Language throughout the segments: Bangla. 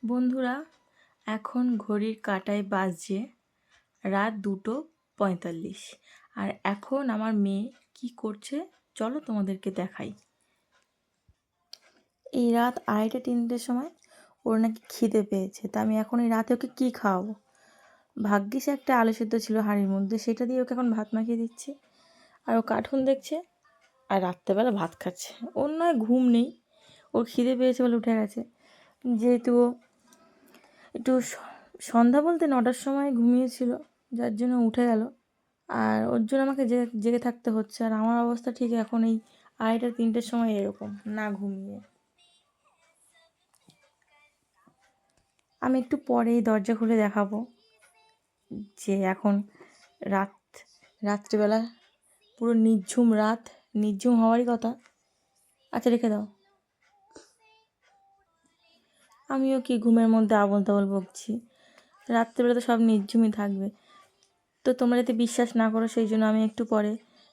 বন্ধুরা, এখন ঘড়ির কাঁটায় বাজছে রাত 2:45। আর এখন আমার মেয়ে কি করছে চলো তোমাদেরকে দেখাই। এই রাত 2:30-3টের সময় ওর নাকি খিদে পেয়েছে, তা আমি এখন এই রাতে ওকে কী খাওয়াবো। ভাগ্যিস একটা আলু সেদ্ধ ছিল হাঁড়ির মধ্যে, সেটা দিয়ে ওকে এখন ভাত মাখিয়ে দিচ্ছি। আর ও কার্টুন দেখছে আর রাত্রেবেলা ভাত খাচ্ছে। ওর নয় ঘুম নেই, ওর খিদে পেয়েছে বলে উঠে গেছে। যেহেতু ও একটু সন্ধ্যা বলতে 9টার সময় ঘুমিয়েছিল, যার জন্য উঠে গেল। আর ওর জন্য আমাকে জেগে থাকতে হচ্ছে। আর আমার অবস্থা ঠিক এখন এই 2:30-3টের সময় এরকম, না ঘুমিয়ে। আমি একটু পরেই দরজা খুলে দেখাবো যে এখন রাত্রিবেলা পুরো নিঝুম রাত, নিঝুম হওয়ারই কথা। আচ্ছা রেখে দাও। আমিও কি ঘুমের মধ্যে আবোল তাবোল বকছি, রাত্রিবেলা তো সব নিঝুমই থাকবে। তো তোমরা যদি বিশ্বাস না করো সেই জন্য আমি একটু পরে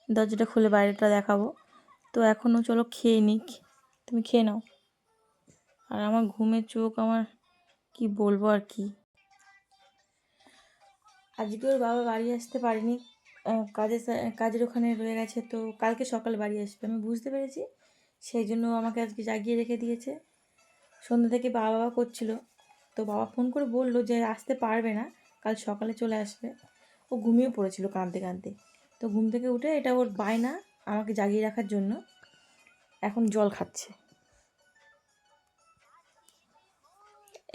দরজাটা খুলে বাইরেটা দেখাবো। তো এখনও চলো খেয়ে নিক, তুমি খেয়ে নাও। আর আমার ঘুমের চোখ, আমার কি বলবো আর কি। আজকে ওর বাবা বাড়ি আসতে পারেনি, কাজের ওখানে রয়ে গেছে। তো কালকে সকালে বাড়ি আসবে আমি বুঝতে পেরেছি, সেই জন্য আমাকে আজকে জাগিয়ে রেখে দিয়েছে। সন্ধ্যা থেকে বাবা বাবা করছিল, তো বাবা ফোন করে বললো যে আসতে পারবে না, কাল সকালে চলে আসবে। ও ঘুমিয়ে পড়েছিল কাঁদতে কাঁদতে। তো ঘুম থেকে উঠে, এটা ওর বায়না আমাকে জাগিয়ে রাখার জন্য, এখন জল খাচ্ছে।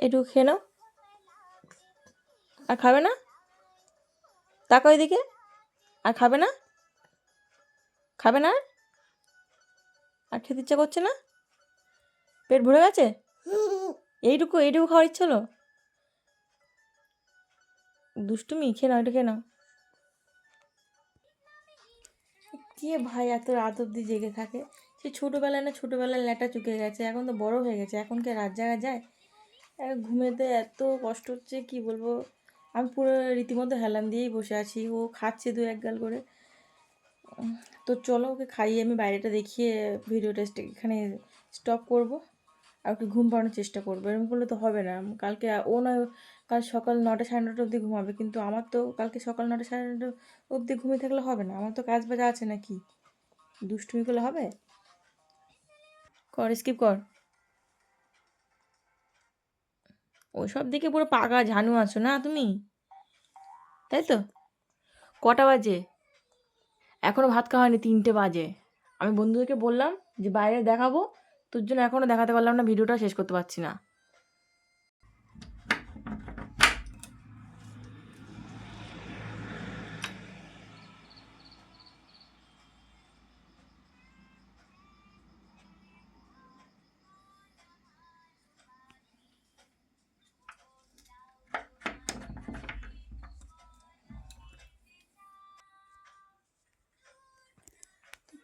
একটু খেয়ে নাও। আর খাবে না? তাকাও এদিকে। আর খাবে না? খাবে না? আর খেতে ইচ্ছা করছে না? পেট ভরে গেছে? এইটুকু খাওয়ার ইচ্ছে হলো? দুষ্টুমি, খেয়ে নাও, এটা খেয়ে নাও। কে ভাই এত রাত অবধি জেগে থাকে? সে ছোটোবেলায় ল্যাটা চুকে গেছে, এখন তো বড় হয়ে গেছে, এখন কে রাত জাগা যায়? ঘুমেতে এত কষ্ট হচ্ছে কি বলবো। আমি পুরো রীতিমতো হেলান দিয়েই বসে আছি, ও খাচ্ছে 2-1 গাল করে। তো চলো ওকে খাইয়ে আমি বাইরেটা দেখিয়ে ভিডিওটা এখানে স্টপ করব। আর ওকে ঘুম পাড়ানোর চেষ্টা করবো। এরকম করলে তো হবে না। কালকে ও নয় কাল সকাল 9টা 9:30 অবধি ঘুমাবে, কিন্তু আমার তো কালকে সকাল 9টা 9:30 অবধি ঘুমিয়ে থাকলে হবে না। আমার তো কাজ বাজা আছে নাকি, দুষ্টুমি করলে হবে? কর, স্কিপ কর। ওইসব দিকে পুরো পাকা ঝানু আছো না তুমি, তাই তো? কটা বাজে? এখনও ভাত খাওয়া হয়নি, 3টে বাজে। আমি বন্ধুদেরকে বললাম যে বাইরে দেখাবো, তোর জন্য এখনও দেখাতে পারলাম না, ভিডিওটা শেষ করতে পারছি না।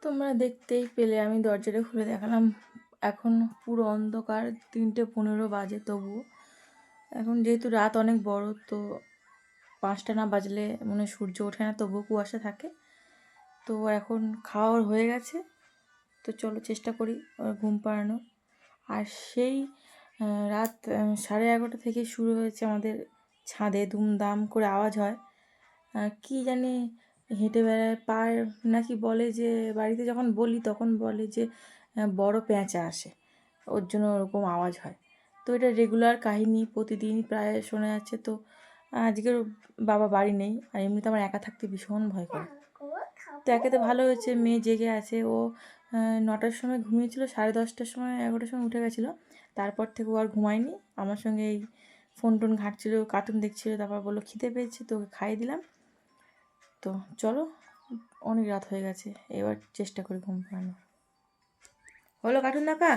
তোমরা দেখতেই পেলে আমি দরজাটা খুলে দেখালাম। এখন পুরো অন্ধকার, 3:15 বাজে। তবুও এখন যেহেতু রাত অনেক বড়, তো 5টা না বাজলে মনে হয় সূর্য ওঠে না, তবুও কুয়াশা থাকে। তো এখন খাওয়ার হয়ে গেছে, তো চলো চেষ্টা করি ওর ঘুম পাড়ানো। আর সেই রাত 11:30 থেকে শুরু হয়েছে আমাদের ছাদে দুমদাম করে আওয়াজ হয়। কি জানি হেঁটে বেড়ায় পার নাকি, বলে যে বাড়িতে যখন বলি তখন বলে যে বড় পেঁচা আসে, ওর জন্য ওরকম আওয়াজ হয়। তো এটা রেগুলার কাহিনী, প্রতিদিনই প্রায় শোনা যাচ্ছে। তো আজকের বাবা বাড়ি নেই, আর এমনিতে আমার একা থাকতে ভীষণ ভয় করে। তো একেতে ভালো হয়েছে মেয়ে জেগে আছে। ও 9টার সময় ঘুমিয়েছিল, 10:30টার সময় 11টার সময় উঠে গেছিলো। তারপর থেকে ও আর ঘুমায়নি, আমার সঙ্গে এই ফোন টোন ঘাঁটছিল, কার্টুন দেখছিল। তারপর বললো খিদে পেয়েছে, তো ওকে খাইয়ে দিলাম। তো চলো, অনেক রাত হয়ে গেছে, এবার চেষ্টা করি ঘুম পাড়ানো। হলো কার্টুন দেখা?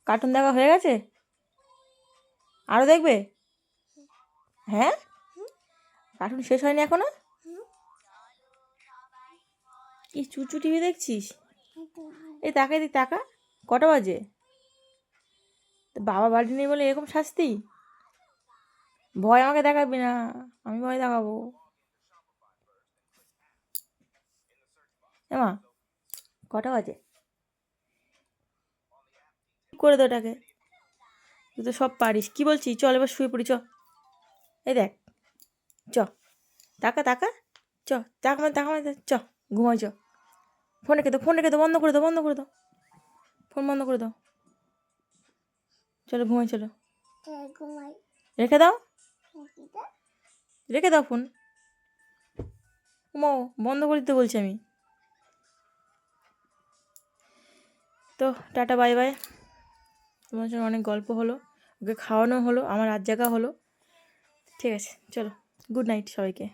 কার্টুন দেখা হয়ে গেছে? আরও দেখবে? হ্যাঁ, কার্টুন শেষ হয়নি এখনো? কি চুচু টিভি দেখছিস? এই তাকাই দিক, তাকা। কটা বাজে? বাবা বাড়ি নেই বলে এরকম শাস্তি? ভয় আমাকে দেখাবি না, আমি ভয় দেখাবো? এমা, কটা বাজে? করে দে ওটাকে। তুই তো সব পারিস। কি বলছি, চল এবার শুয়ে পড়ি, চ। এই দেখ, চ, তাকা তাকা, চ, তাকা চ, ঘুমাই চ। ফোন রেখে দাও, ফোন রেখে দাও, বন্ধ করে দাও, বন্ধ করে দাও, ফোন বন্ধ করে দাও। চলো ঘুমাই, চলো। রেখে দাও, রেখে দাও ফোন। ঘুমাও, বন্ধ করে দিতে বলছি আমি। তো টাটা, বাই বাই। তোমার সঙ্গে অনেক গল্প হলো, ওকে খাওয়ানো হলো, আমার রাত জাগা হলো। ঠিক আছে, চলো, গুড নাইট সবাইকে।